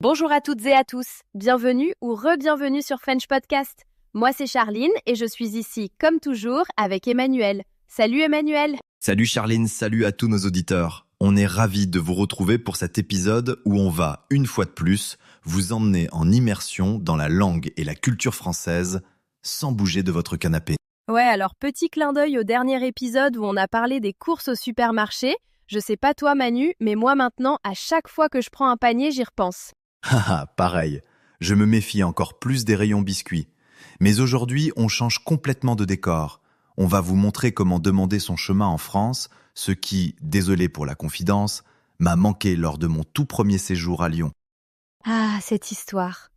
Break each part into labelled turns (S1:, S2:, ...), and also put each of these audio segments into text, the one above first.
S1: Bonjour à toutes et à tous, bienvenue ou re-bienvenue sur French Podcast. Moi c'est Charline et je suis ici comme toujours avec Emmanuel. Salut Emmanuel.
S2: Salut Charline, salut à tous nos auditeurs. On est ravis de vous retrouver pour cet épisode où on va, une fois de plus, vous emmener en immersion dans la langue et la culture française sans bouger de votre canapé.
S1: Ouais, alors petit clin d'œil au dernier épisode où on a parlé des courses au supermarché. Je sais pas toi Manu, mais moi maintenant, à chaque fois que je prends un panier, j'y repense.
S2: Haha, pareil. Je me méfie encore plus des rayons biscuits. Mais aujourd'hui, on change complètement de décor. On va vous montrer comment demander son chemin en France, ce qui, désolé pour la confidence, m'a manqué lors de mon tout premier séjour à Lyon.
S1: Ah, cette histoire.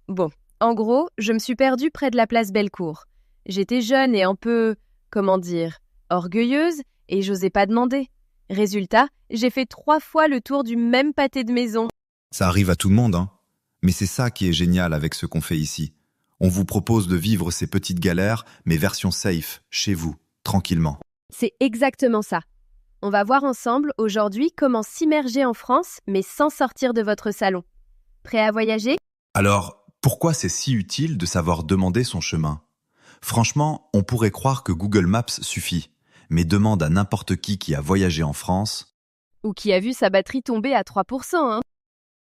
S1: Bon, en gros, je me suis perdue près de la place Bellecour. J'étais jeune et un peu, orgueilleuse et j'osais pas demander. Résultat, j'ai fait 3 fois le tour du même pâté de maison.
S2: Ça arrive à tout le monde, hein. Mais c'est ça qui est génial avec ce qu'on fait ici. On vous propose de vivre ces petites galères, mais version safe, chez vous, tranquillement.
S1: C'est exactement ça. On va voir ensemble aujourd'hui comment s'immerger en France, mais sans sortir de votre salon. Prêt à voyager ?
S2: Alors, pourquoi c'est si utile de savoir demander son chemin ? Franchement, on pourrait croire que Google Maps suffit, mais demande à n'importe qui a voyagé en France.
S1: Ou qui a vu sa batterie tomber à 3%, hein ?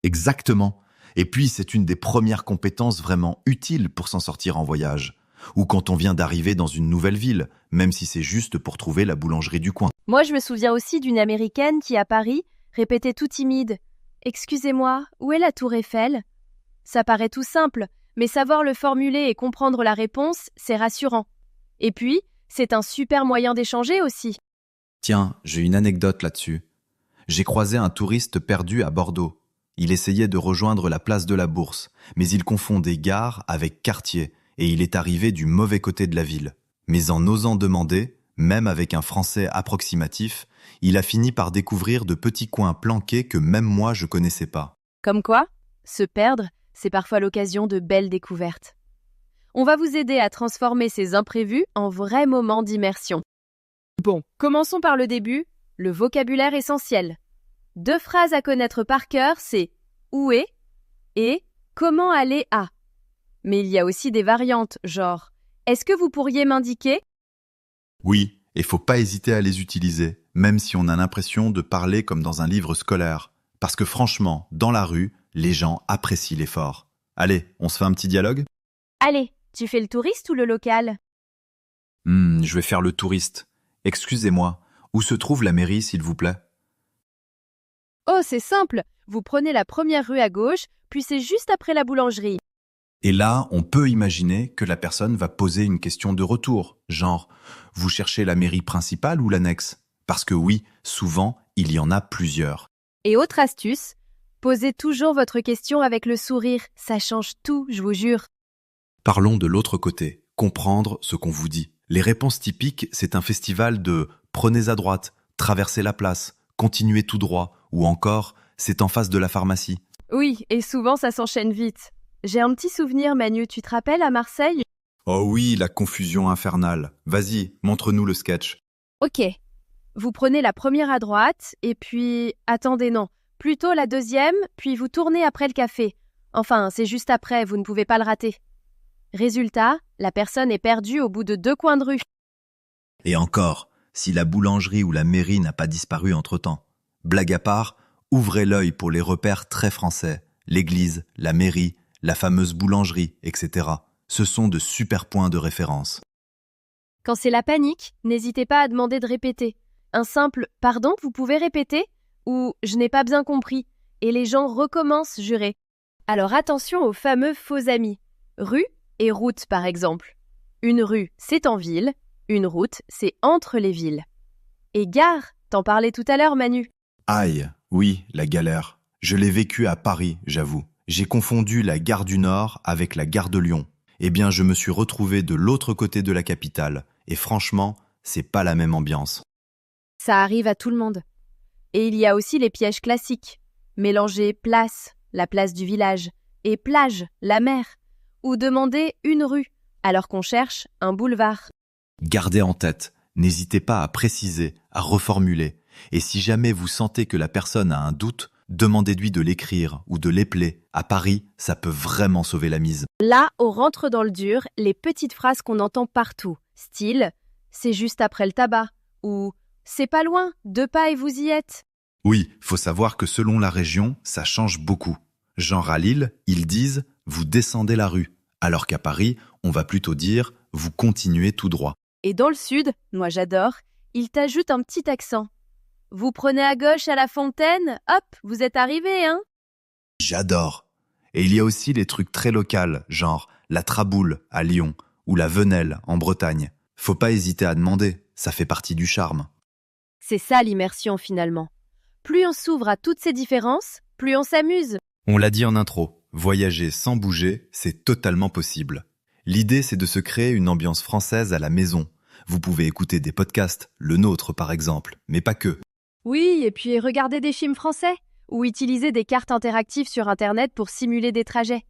S2: Exactement. Et puis, c'est une des premières compétences vraiment utiles pour s'en sortir en voyage. Ou quand on vient d'arriver dans une nouvelle ville, même si c'est juste pour trouver la boulangerie du coin.
S1: Moi, je me souviens aussi d'une Américaine qui, à Paris, répétait tout timide « Excusez-moi, où est la tour Eiffel ?» Ça paraît tout simple, mais savoir le formuler et comprendre la réponse, c'est rassurant. Et puis, c'est un super moyen d'échanger aussi.
S2: Tiens, j'ai une anecdote là-dessus. J'ai croisé un touriste perdu à Bordeaux. Il essayait de rejoindre la place de la Bourse, mais il confondait gare avec quartier, et il est arrivé du mauvais côté de la ville. Mais en osant demander, même avec un français approximatif, il a fini par découvrir de petits coins planqués que même moi je connaissais pas.
S1: Comme quoi, se perdre, c'est parfois l'occasion de belles découvertes. On va vous aider à transformer ces imprévus en vrais moments d'immersion. Bon, commençons par le début, le vocabulaire essentiel. 2 phrases à connaître par cœur, c'est « où est » et « comment aller à ». Mais il y a aussi des variantes, genre « est-ce que vous pourriez m'indiquer ?»
S2: Oui, et faut pas hésiter à les utiliser, même si on a l'impression de parler comme dans un livre scolaire. Parce que franchement, dans la rue, les gens apprécient l'effort. Allez, on se fait un petit dialogue ?
S1: Allez, tu fais le touriste ou le local ?
S2: Je vais faire le touriste. Excusez-moi, où se trouve la mairie, s'il vous plaît ?
S1: Oh, c'est simple, vous prenez la première rue à gauche, puis c'est juste après la boulangerie.
S2: Et là, on peut imaginer que la personne va poser une question de retour, genre « Vous cherchez la mairie principale ou l'annexe ?» Parce que oui, souvent, il y en a plusieurs.
S1: Et autre astuce, posez toujours votre question avec le sourire, ça change tout, je vous jure.
S2: Parlons de l'autre côté, comprendre ce qu'on vous dit. Les réponses typiques, c'est un festival de « Prenez à droite »,« Traversez la place »,« Continuez tout droit » ou encore « C'est en face de la pharmacie ».
S1: Oui, et souvent ça s'enchaîne vite. J'ai un petit souvenir, Manu, tu te rappelles à Marseille ?
S2: Oh oui, la confusion infernale. Vas-y, montre-nous le sketch.
S1: Ok. Vous prenez la première à droite, et puis... Attendez, non. Plutôt la deuxième, puis vous tournez après le café. Enfin, c'est juste après, vous ne pouvez pas le rater. Résultat, la personne est perdue au bout de 2 coins de rue.
S2: Et encore, si la boulangerie ou la mairie n'a pas disparu entre-temps. Blague à part, ouvrez l'œil pour les repères très français. L'église, la mairie, la fameuse boulangerie, etc. Ce sont de super points de référence.
S1: Quand c'est la panique, n'hésitez pas à demander de répéter. Un simple « Pardon, vous pouvez répéter ?» ou « Je n'ai pas bien compris » et les gens recommencent jurés. Alors attention aux fameux faux amis. Rue et route par exemple. Une rue, c'est en ville. Une route, c'est entre les villes. Et gare, t'en parlais tout à l'heure Manu.
S2: Aïe, oui, la galère. Je l'ai vécu à Paris, j'avoue. J'ai confondu la gare du Nord avec la gare de Lyon. Eh bien, je me suis retrouvé de l'autre côté de la capitale. Et franchement, c'est pas la même ambiance.
S1: Ça arrive à tout le monde. Et il y a aussi les pièges classiques. Mélanger place, la place du village, et plage, la mer. Ou demander une rue, alors qu'on cherche un boulevard.
S2: Gardez en tête, n'hésitez pas à préciser, à reformuler. Et si jamais vous sentez que la personne a un doute, Demandez-lui de l'écrire ou de l'épeler. À Paris, ça peut vraiment sauver la mise.
S1: Là, on rentre dans le dur, les petites phrases qu'on entend partout. Style « c'est juste après le tabac » ou « c'est pas loin, 2 pas et vous y êtes ».
S2: Oui, faut savoir que selon la région, ça change beaucoup. Genre à Lille, ils disent « vous descendez la rue », alors qu'à Paris, on va plutôt dire « vous continuez tout droit ».
S1: Et dans le sud, moi j'adore, ils t'ajoutent un petit accent. Vous prenez à gauche à la fontaine, hop, vous êtes arrivé, hein?
S2: J'adore. Et il y a aussi les trucs très locaux, genre la Traboule à Lyon ou la Venelle en Bretagne. Faut pas hésiter à demander, ça fait partie du charme.
S1: C'est ça l'immersion finalement. Plus on s'ouvre à toutes ces différences, plus on s'amuse.
S2: On l'a dit en intro, voyager sans bouger, c'est totalement possible. L'idée, c'est de se créer une ambiance française à la maison. Vous pouvez écouter des podcasts, le nôtre par exemple, mais pas que.
S1: Oui, et puis regarder des films français ou utiliser des cartes interactives sur Internet pour simuler des trajets.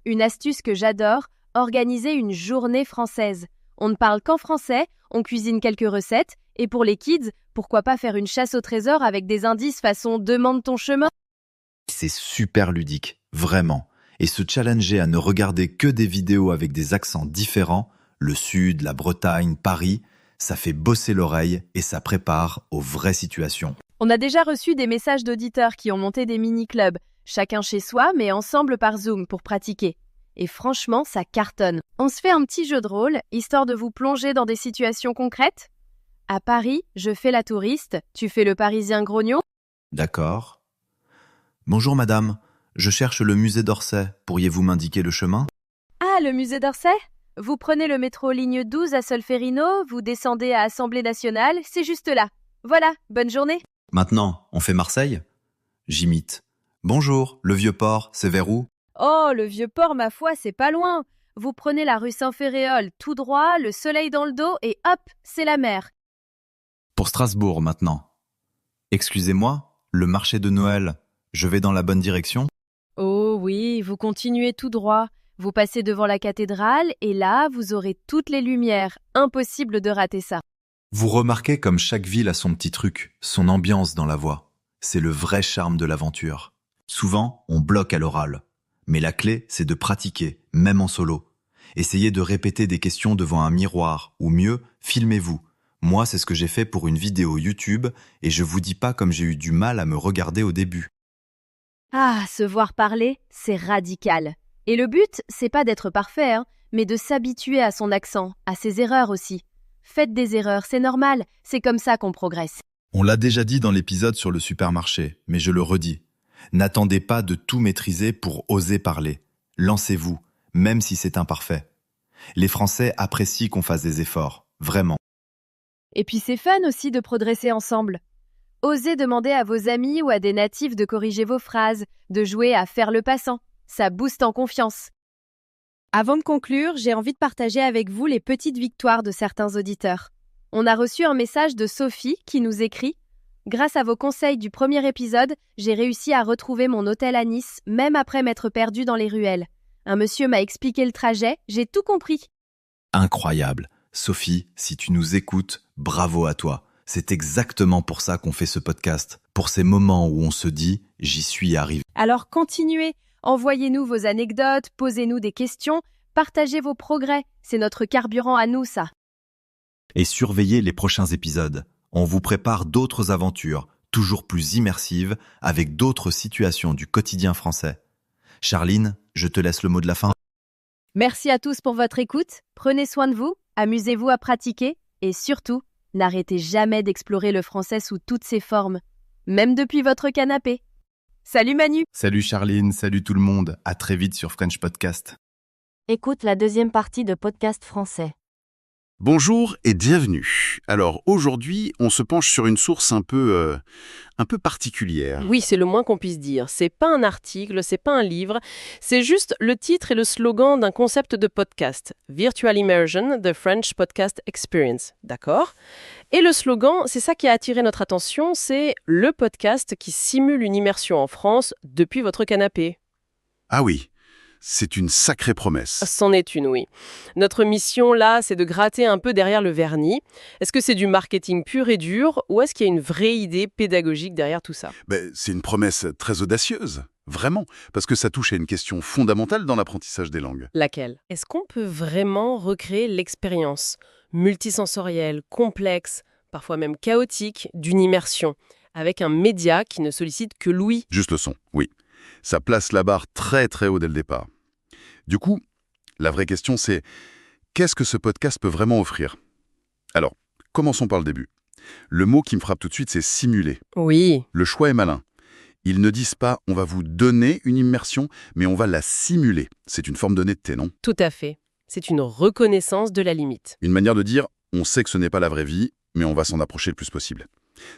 S1: Une astuce que j'adore, organiser une journée française. On ne parle qu'en français, on cuisine quelques recettes, et pour les kids, pourquoi pas faire une chasse au trésor avec des indices façon « demande ton chemin ».
S2: C'est super ludique, vraiment. Et se challenger à ne regarder que des vidéos avec des accents différents, le Sud, la Bretagne, Paris, ça fait bosser l'oreille et ça prépare aux vraies situations.
S1: On a déjà reçu des messages d'auditeurs qui ont monté des mini-clubs, chacun chez soi mais ensemble par Zoom pour pratiquer. Et franchement, ça cartonne. On se fait un petit jeu de rôle, histoire de vous plonger dans des situations concrètes. À Paris, je fais la touriste, tu fais le Parisien grognon.
S2: D'accord. Bonjour madame, je cherche le musée d'Orsay. Pourriez-vous m'indiquer le chemin ?
S1: Ah, le musée d'Orsay ? Vous prenez le métro ligne 12 à Solferino, vous descendez à Assemblée nationale, c'est juste là. Voilà, bonne journée.
S2: Maintenant, on fait Marseille ? J'imite. Bonjour, le Vieux-Port, c'est vers où ?
S1: Oh, le Vieux-Port, ma foi, c'est pas loin. Vous prenez la rue Saint-Féréol tout droit, le soleil dans le dos et hop, c'est la mer.
S2: Pour Strasbourg maintenant. Excusez-moi, le marché de Noël, je vais dans la bonne direction ?
S1: Oh oui, vous continuez tout droit. Vous passez devant la cathédrale et là, vous aurez toutes les lumières. Impossible de rater ça.
S2: Vous remarquez comme chaque ville a son petit truc, son ambiance dans la voix. C'est le vrai charme de l'aventure. Souvent, on bloque à l'oral. Mais la clé, c'est de pratiquer, même en solo. Essayez de répéter des questions devant un miroir, ou mieux, filmez-vous. Moi, c'est ce que j'ai fait pour une vidéo YouTube, et je vous dis pas comme j'ai eu du mal à me regarder au début.
S1: Ah, se voir parler, c'est radical. Et le but, c'est pas d'être parfait, hein, mais de s'habituer à son accent, à ses erreurs aussi. Faites des erreurs, c'est normal, c'est comme ça qu'on progresse.
S2: On l'a déjà dit dans l'épisode sur le supermarché, mais je le redis. N'attendez pas de tout maîtriser pour oser parler. Lancez-vous, même si c'est imparfait. Les Français apprécient qu'on fasse des efforts, vraiment.
S1: Et puis c'est fun aussi de progresser ensemble. Osez demander à vos amis ou à des natifs de corriger vos phrases, de jouer à faire le passant. Ça booste en confiance. Avant de conclure, j'ai envie de partager avec vous les petites victoires de certains auditeurs. On a reçu un message de Sophie qui nous écrit « Grâce à vos conseils du premier épisode, j'ai réussi à retrouver mon hôtel à Nice, même après m'être perdue dans les ruelles. Un monsieur m'a expliqué le trajet, j'ai tout compris. »
S2: Incroyable. Sophie, si tu nous écoutes, bravo à toi. C'est exactement pour ça qu'on fait ce podcast. Pour ces moments où on se dit « j'y suis arrivé ».
S1: Alors continuez, envoyez-nous vos anecdotes, posez-nous des questions, partagez vos progrès. C'est notre carburant à nous, ça.
S2: Et surveillez les prochains épisodes. On vous prépare d'autres aventures, toujours plus immersives, avec d'autres situations du quotidien français. Charline, je te laisse le mot de la fin.
S1: Merci à tous pour votre écoute, prenez soin de vous, amusez-vous à pratiquer et surtout, n'arrêtez jamais d'explorer le français sous toutes ses formes, même depuis votre canapé. Salut Manu!
S2: Salut Charline, salut tout le monde, à très vite sur French Podcast.
S3: Écoute la deuxième partie de Podcast français.
S4: Bonjour et bienvenue. Alors aujourd'hui, on se penche sur une source un peu particulière.
S5: Oui, c'est le moins qu'on puisse dire. C'est pas un article, c'est pas un livre, c'est juste le titre et le slogan d'un concept de podcast. Virtual Immersion, the French Podcast Experience. D'accord ? Et le slogan, c'est ça qui a attiré notre attention, c'est le podcast qui simule une immersion en France depuis votre canapé.
S4: Ah oui, C'est une sacrée promesse.
S5: C'en est une, oui. Notre mission, là, c'est de gratter un peu derrière le vernis. Est-ce que c'est du marketing pur et dur ou est-ce qu'il y a une vraie idée pédagogique derrière tout ça?
S4: C'est une promesse très audacieuse, vraiment, parce que ça touche à une question fondamentale dans l'apprentissage des langues.
S5: Laquelle? Est-ce qu'on peut vraiment recréer l'expérience multisensorielle, complexe, parfois même chaotique, d'une immersion, avec un média qui ne sollicite que l'ouïe?
S4: Juste le son, oui. Ça place la barre très très haut dès le départ. Du coup, la vraie question c'est, qu'est-ce que ce podcast peut vraiment offrir? Alors, commençons par le début. Le mot qui me frappe tout de suite, c'est simuler.
S5: Oui,
S4: Le choix est malin. Ils ne disent pas « on va vous donner une immersion », mais on va la simuler. C'est une forme d'honnêteté, non?
S5: tout à fait. C'est une reconnaissance de la limite.
S4: Une manière de dire « on sait que ce n'est pas la vraie vie, mais on va s'en approcher le plus possible ».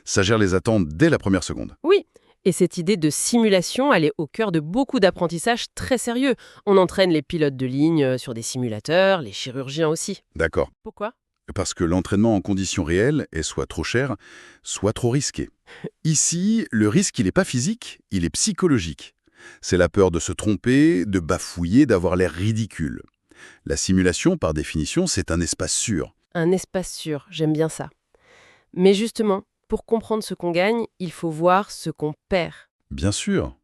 S4: Ça gère les attentes dès la première seconde.
S5: Oui, et cette idée de simulation, elle est au cœur de beaucoup d'apprentissages très sérieux. On entraîne les pilotes de ligne sur des simulateurs, les chirurgiens aussi.
S4: D'accord.
S5: Pourquoi?
S4: Parce que l'entraînement en conditions réelles est soit trop cher, soit trop risqué. Ici, le risque, il n'est pas physique, il est psychologique. C'est la peur de se tromper, de bafouiller, d'avoir l'air ridicule. La simulation, par définition, c'est un espace sûr.
S5: Un espace sûr, j'aime bien ça. Mais justement, pour comprendre ce qu'on gagne, il faut voir ce qu'on perd.
S4: Bien sûr.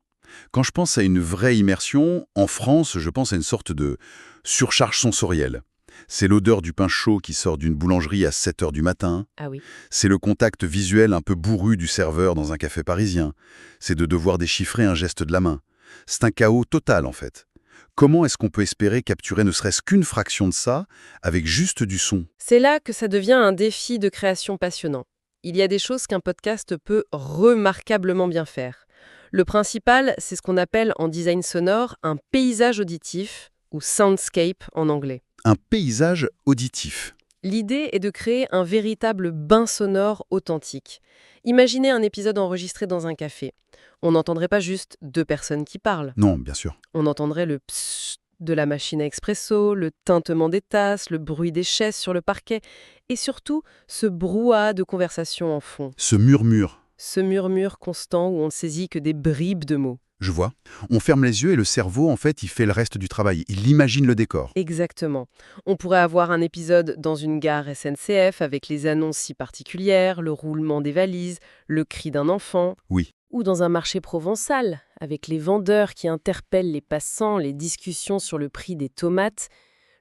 S4: Quand je pense à une vraie immersion, en France, je pense à une sorte de surcharge sensorielle. C'est l'odeur du pain chaud qui sort d'une boulangerie à 7 heures du matin.
S5: Ah oui.
S4: C'est le contact visuel un peu bourru du serveur dans un café parisien. C'est de devoir déchiffrer un geste de la main. C'est un chaos total, en fait. Comment est-ce qu'on peut espérer capturer ne serait-ce qu'une fraction de ça avec juste du son?
S5: C'est là que ça devient un défi de création passionnant. Il y a des choses qu'un podcast peut remarquablement bien faire. Le principal, c'est ce qu'on appelle en design sonore un paysage auditif, ou soundscape en anglais.
S4: Un paysage auditif.
S5: L'idée est de créer un véritable bain sonore authentique. Imaginez un épisode enregistré dans un café. On n'entendrait pas juste deux personnes qui parlent.
S4: Non, bien sûr.
S5: On entendrait le psst de la machine à expresso, le tintement des tasses, le bruit des chaises sur le parquet, et surtout ce brouhaha de conversation en fond.
S4: Ce murmure.
S5: Ce murmure constant où on ne saisit que des bribes de mots.
S4: Je vois. On ferme les yeux et le cerveau, en fait, il fait le reste du travail. Il imagine le décor.
S5: Exactement. On pourrait avoir un épisode dans une gare SNCF avec les annonces si particulières, le roulement des valises, le cri d'un enfant.
S4: Oui.
S5: Ou dans un marché provençal, avec les vendeurs qui interpellent les passants, les discussions sur le prix des tomates.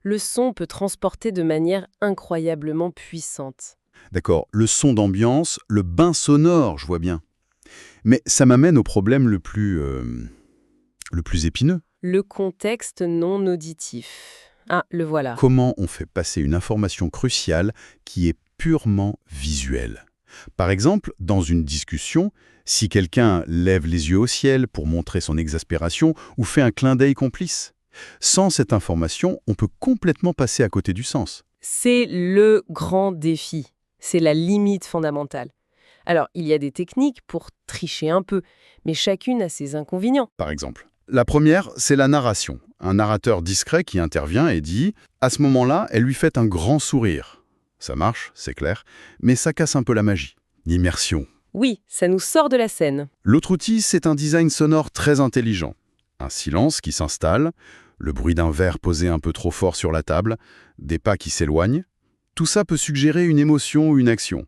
S5: Le son peut transporter de manière incroyablement puissante.
S4: D'accord. Le son d'ambiance, le bain sonore, je vois bien. Mais ça m'amène au problème le plus épineux.
S5: Le contexte non auditif. Ah, le voilà.
S4: Comment on fait passer une information cruciale qui est purement visuelle? Par exemple, dans une discussion, si quelqu'un lève les yeux au ciel pour montrer son exaspération ou fait un clin d'œil complice. Sans cette information, on peut complètement passer à côté du sens.
S5: C'est le grand défi. C'est la limite fondamentale. Alors, il y a des techniques pour tricher un peu, mais chacune a ses inconvénients.
S4: Par exemple. La première, c'est la narration. Un narrateur discret qui intervient et dit « À ce moment-là, elle lui fait un grand sourire ». Ça marche, c'est clair, mais ça casse un peu la magie. L'immersion.
S5: Oui, ça nous sort de la scène.
S4: L'autre outil, c'est un design sonore très intelligent. Un silence qui s'installe, le bruit d'un verre posé un peu trop fort sur la table, des pas qui s'éloignent. Tout ça peut suggérer une émotion ou une action.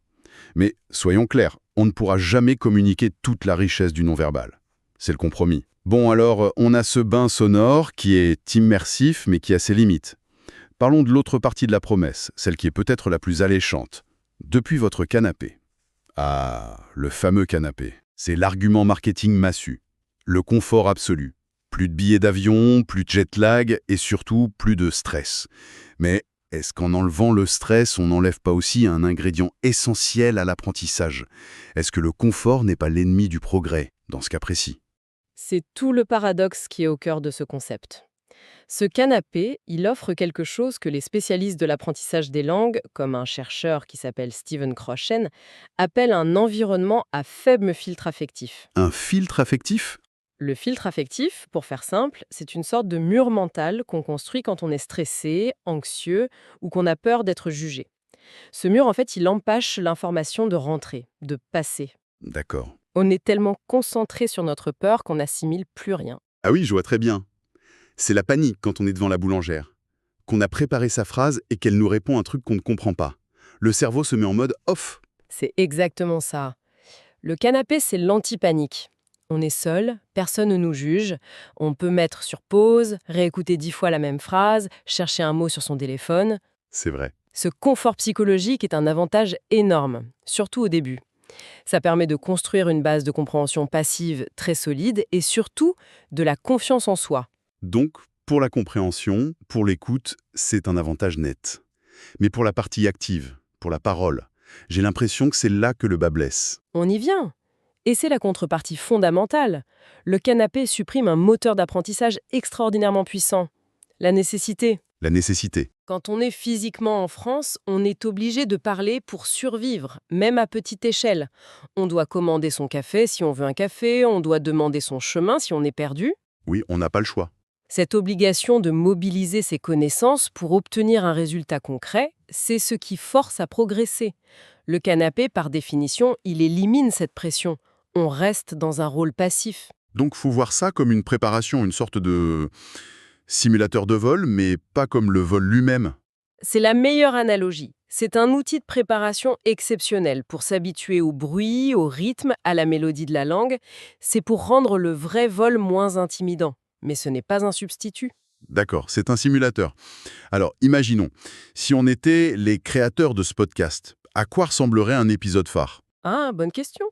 S4: Mais soyons clairs, on ne pourra jamais communiquer toute la richesse du non-verbal. C'est le compromis. Bon alors, on a ce bain sonore qui est immersif mais qui a ses limites. Parlons de l'autre partie de la promesse, celle qui est peut-être la plus alléchante. Depuis votre canapé. Ah, le fameux canapé. C'est l'argument marketing massu. Le confort absolu. Plus de billets d'avion, plus de jet lag et surtout plus de stress. Mais est-ce qu'en enlevant le stress, on n'enlève pas aussi un ingrédient essentiel à l'apprentissage? Est-ce que le confort n'est pas l'ennemi du progrès, dans ce cas précis?
S5: C'est tout le paradoxe qui est au cœur de ce concept. Ce canapé, il offre quelque chose que les spécialistes de l'apprentissage des langues, comme un chercheur qui s'appelle Steven Kroshen, appellent un environnement à faible filtre affectif.
S4: Un filtre affectif?
S5: Le filtre affectif, pour faire simple, c'est une sorte de mur mental qu'on construit quand on est stressé, anxieux ou qu'on a peur d'être jugé. Ce mur, en fait, il empêche l'information de rentrer, de passer.
S4: D'accord.
S5: On est tellement concentré sur notre peur qu'on n'assimile plus rien.
S4: Ah oui, je vois très bien. C'est la panique quand on est devant la boulangère. Qu'on a préparé sa phrase et qu'elle nous répond un truc qu'on ne comprend pas. Le cerveau se met en mode off.
S5: C'est exactement ça. Le canapé, c'est l'anti-panique. On est seul, personne ne nous juge, on peut mettre sur pause, réécouter 10 fois la même phrase, chercher un mot sur son téléphone.
S4: C'est vrai.
S5: Ce confort psychologique est un avantage énorme, surtout au début. Ça permet de construire une base de compréhension passive très solide et surtout de la confiance en soi.
S4: Donc, pour la compréhension, pour l'écoute, c'est un avantage net. Mais pour la partie active, pour la parole, j'ai l'impression que c'est là que le bas blesse.
S5: On y vient. Et c'est la contrepartie fondamentale. Le canapé supprime un moteur d'apprentissage extraordinairement puissant. La nécessité.
S4: La nécessité.
S5: Quand on est physiquement en France, on est obligé de parler pour survivre, même à petite échelle. On doit commander son café si on veut un café, on doit demander son chemin si on est perdu.
S4: Oui, on n'a pas le choix.
S5: Cette obligation de mobiliser ses connaissances pour obtenir un résultat concret, c'est ce qui force à progresser. Le canapé, par définition, il élimine cette pression. On reste dans un rôle passif.
S4: Donc, faut voir ça comme une préparation, une sorte de simulateur de vol, mais pas comme le vol lui-même.
S5: C'est la meilleure analogie. C'est un outil de préparation exceptionnel pour s'habituer au bruit, au rythme, à la mélodie de la langue. C'est pour rendre le vrai vol moins intimidant. Mais ce n'est pas un substitut.
S4: D'accord, c'est un simulateur. Alors, imaginons, si on était les créateurs de ce podcast, à quoi ressemblerait un épisode phare?
S5: Ah, bonne question.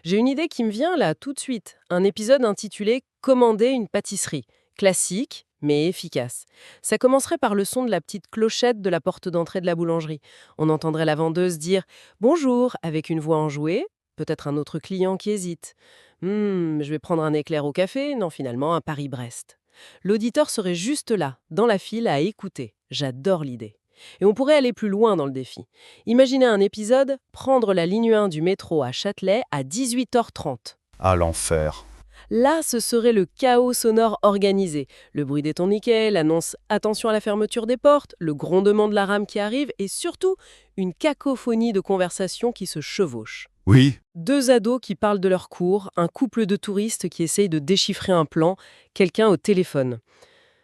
S5: J'ai une idée qui me vient là tout de suite. Un épisode intitulé « Commander une pâtisserie ». Classique, mais efficace. Ça commencerait par le son de la petite clochette de la porte d'entrée de la boulangerie. On entendrait la vendeuse dire « Bonjour » avec une voix enjouée, peut-être un autre client qui hésite. « Je vais prendre un éclair au café ?» Non, finalement, un Paris-Brest. L'auditeur serait juste là, dans la file, à écouter. J'adore l'idée. Et on pourrait aller plus loin dans le défi. Imaginez un épisode, prendre la ligne 1 du métro à Châtelet à 18h30.
S4: Ah, l'enfer.
S5: Là, ce serait le chaos sonore organisé. Le bruit des tourniquets, l'annonce « Attention à la fermeture des portes », le grondement de la rame qui arrive et surtout, une cacophonie de conversations qui se chevauchent.
S4: Oui.
S5: 2 ados qui parlent de leur cours, un couple de touristes qui essayent de déchiffrer un plan, quelqu'un au téléphone.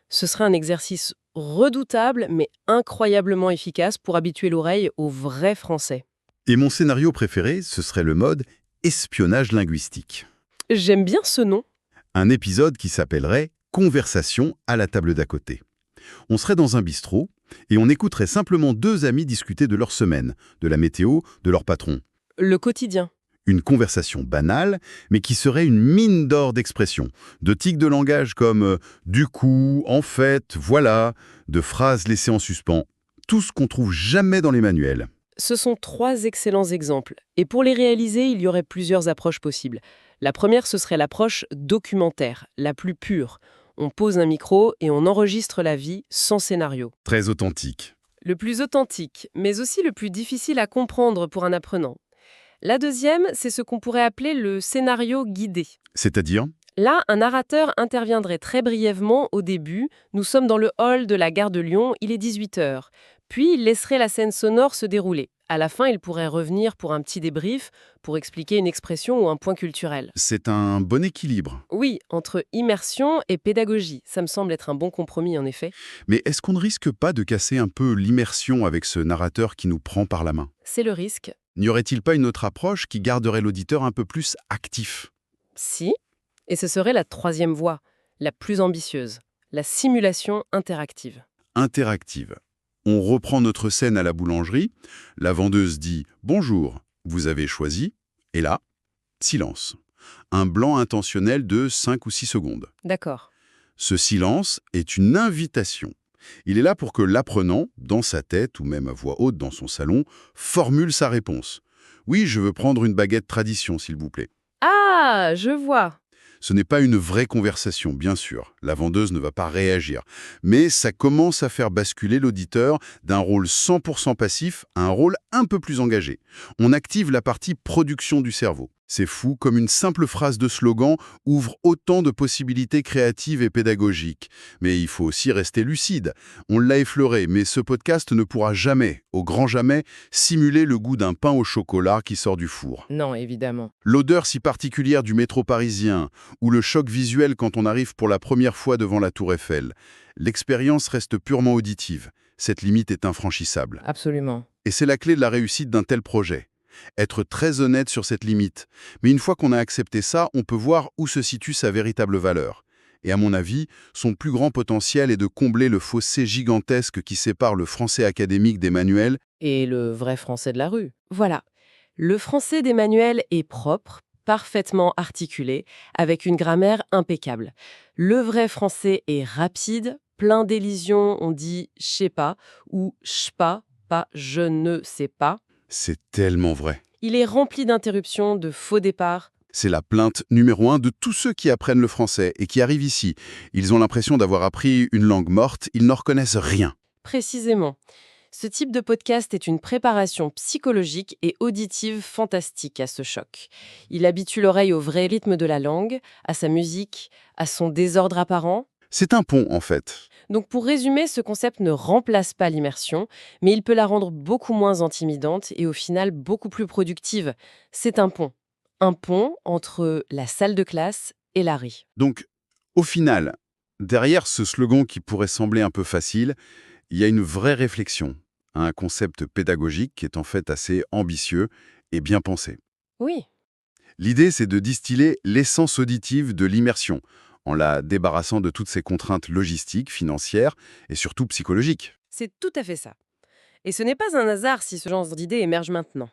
S5: Ce serait un exercice redoutable, mais incroyablement efficace pour habituer l'oreille au vrai français.
S4: Et mon scénario préféré, ce serait le mode espionnage linguistique.
S5: J'aime bien ce nom.
S4: Un épisode qui s'appellerait « Conversation à la table d'à côté ». On serait dans un bistrot et on écouterait simplement 2 amis discuter de leur semaine, de la météo, de leur patron.
S5: Le quotidien.
S4: Une conversation banale, mais qui serait une mine d'or d'expressions, de tics de langage comme « du coup »,« en fait »,« voilà », de phrases laissées en suspens, tout ce qu'on trouve jamais dans les manuels.
S5: Ce sont 3 excellents exemples. Et pour les réaliser, il y aurait plusieurs approches possibles. La première, ce serait l'approche documentaire, la plus pure. On pose un micro et on enregistre la vie sans scénario.
S4: Très authentique.
S5: Le plus authentique, mais aussi le plus difficile à comprendre pour un apprenant. La deuxième, c'est ce qu'on pourrait appeler le scénario guidé.
S4: C'est-à-dire ?
S5: Là, un narrateur interviendrait très brièvement au début. Nous sommes dans le hall de la gare de Lyon, il est 18h. Puis, il laisserait la scène sonore se dérouler. À la fin, il pourrait revenir pour un petit débrief, pour expliquer une expression ou un point culturel.
S4: C'est un bon équilibre.
S5: Oui, entre immersion et pédagogie. Ça me semble être un bon compromis, en effet.
S4: Mais est-ce qu'on ne risque pas de casser un peu l'immersion avec ce narrateur qui nous prend par la main ?
S5: C'est le risque.
S4: N'y aurait-il pas une autre approche qui garderait l'auditeur un peu plus actif ?
S5: Si. Et ce serait la 3e voie, la plus ambitieuse. La simulation interactive.
S4: Interactive. On reprend notre scène à la boulangerie. La vendeuse dit « Bonjour, vous avez choisi ?» Et là, silence. Un blanc intentionnel de 5 ou 6 secondes.
S5: D'accord.
S4: Ce silence est une invitation. Il est là pour que l'apprenant, dans sa tête ou même à voix haute dans son salon, formule sa réponse. « Oui, je veux prendre une baguette tradition, s'il vous plaît. »
S5: Ah, je vois.
S4: Ce n'est pas une vraie conversation, bien sûr. La vendeuse ne va pas réagir. Mais ça commence à faire basculer l'auditeur d'un rôle 100% passif à un rôle un peu plus engagé. On active la partie production du cerveau. C'est fou, comme une simple phrase de slogan ouvre autant de possibilités créatives et pédagogiques. Mais il faut aussi rester lucide. On l'a effleuré, mais ce podcast ne pourra jamais, au grand jamais, simuler le goût d'un pain au chocolat qui sort du four.
S5: Non, évidemment.
S4: L'odeur si particulière du métro parisien, ou le choc visuel quand on arrive pour la première fois devant la Tour Eiffel. L'expérience reste purement auditive. Cette limite est infranchissable.
S5: Absolument.
S4: Et c'est la clé de la réussite d'un tel projet. Être très honnête sur cette limite. Mais une fois qu'on a accepté ça, on peut voir où se situe sa véritable valeur. Et à mon avis, son plus grand potentiel est de combler le fossé gigantesque qui sépare le français académique des manuels.
S5: Et le vrai français de la rue. Voilà. Le français d'Emmanuel est propre, parfaitement articulé, avec une grammaire impeccable. Le vrai français est rapide, plein d'élisions, on dit « je sais pas » ou « j'pas », pas « je ne sais pas ».
S4: C'est tellement vrai.
S5: Il est rempli d'interruptions, de faux départs.
S4: C'est la plainte numéro 1 de tous ceux qui apprennent le français et qui arrivent ici. Ils ont l'impression d'avoir appris une langue morte, ils n'en reconnaissent rien.
S5: Précisément. Ce type de podcast est une préparation psychologique et auditive fantastique à ce choc. Il habitue l'oreille au vrai rythme de la langue, à sa musique, à son désordre apparent.
S4: C'est un pont, en fait.
S5: Donc pour résumer, ce concept ne remplace pas l'immersion, mais il peut la rendre beaucoup moins intimidante et au final beaucoup plus productive. C'est un pont. Un pont entre la salle de classe et la rue.
S4: Donc, au final, derrière ce slogan qui pourrait sembler un peu facile, il y a une vraie réflexion, un concept pédagogique qui est en fait assez ambitieux et bien pensé.
S5: Oui,
S4: L'idée, c'est de distiller l'essence auditive de l'immersion, en la débarrassant de toutes ces contraintes logistiques, financières et surtout psychologiques.
S5: c'est tout à fait ça. Et ce n'est pas un hasard si ce genre d'idée émerge maintenant.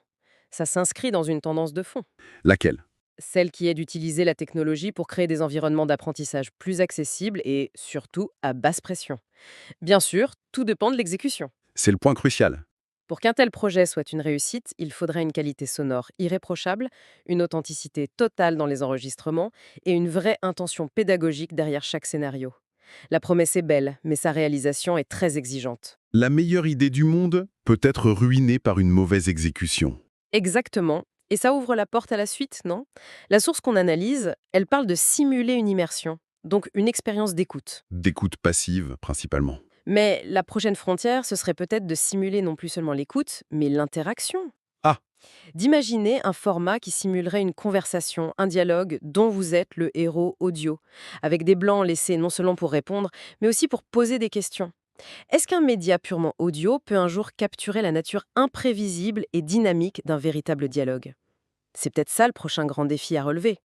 S5: Ça s'inscrit dans une tendance de fond.
S4: Laquelle?
S5: Celle qui est d'utiliser la technologie pour créer des environnements d'apprentissage plus accessibles et surtout à basse pression. Bien sûr, tout dépend de l'exécution.
S4: C'est le point crucial.
S5: Pour qu'un tel projet soit une réussite, il faudrait une qualité sonore irréprochable, une authenticité totale dans les enregistrements et une vraie intention pédagogique derrière chaque scénario. La promesse est belle, mais sa réalisation est très exigeante.
S4: La meilleure idée du monde peut être ruinée par une mauvaise exécution.
S5: Exactement. Et ça ouvre la porte à la suite, non? La source qu'on analyse, elle parle de simuler une immersion, donc une expérience d'écoute.
S4: D'écoute passive, principalement.
S5: Mais la prochaine frontière, ce serait peut-être de simuler non plus seulement l'écoute, mais l'interaction.
S4: Ah!
S5: D'imaginer un format qui simulerait une conversation, un dialogue dont vous êtes le héros audio, avec des blancs laissés non seulement pour répondre, mais aussi pour poser des questions. Est-ce qu'un média purement audio peut un jour capturer la nature imprévisible et dynamique d'un véritable dialogue? C'est peut-être ça le prochain grand défi à relever.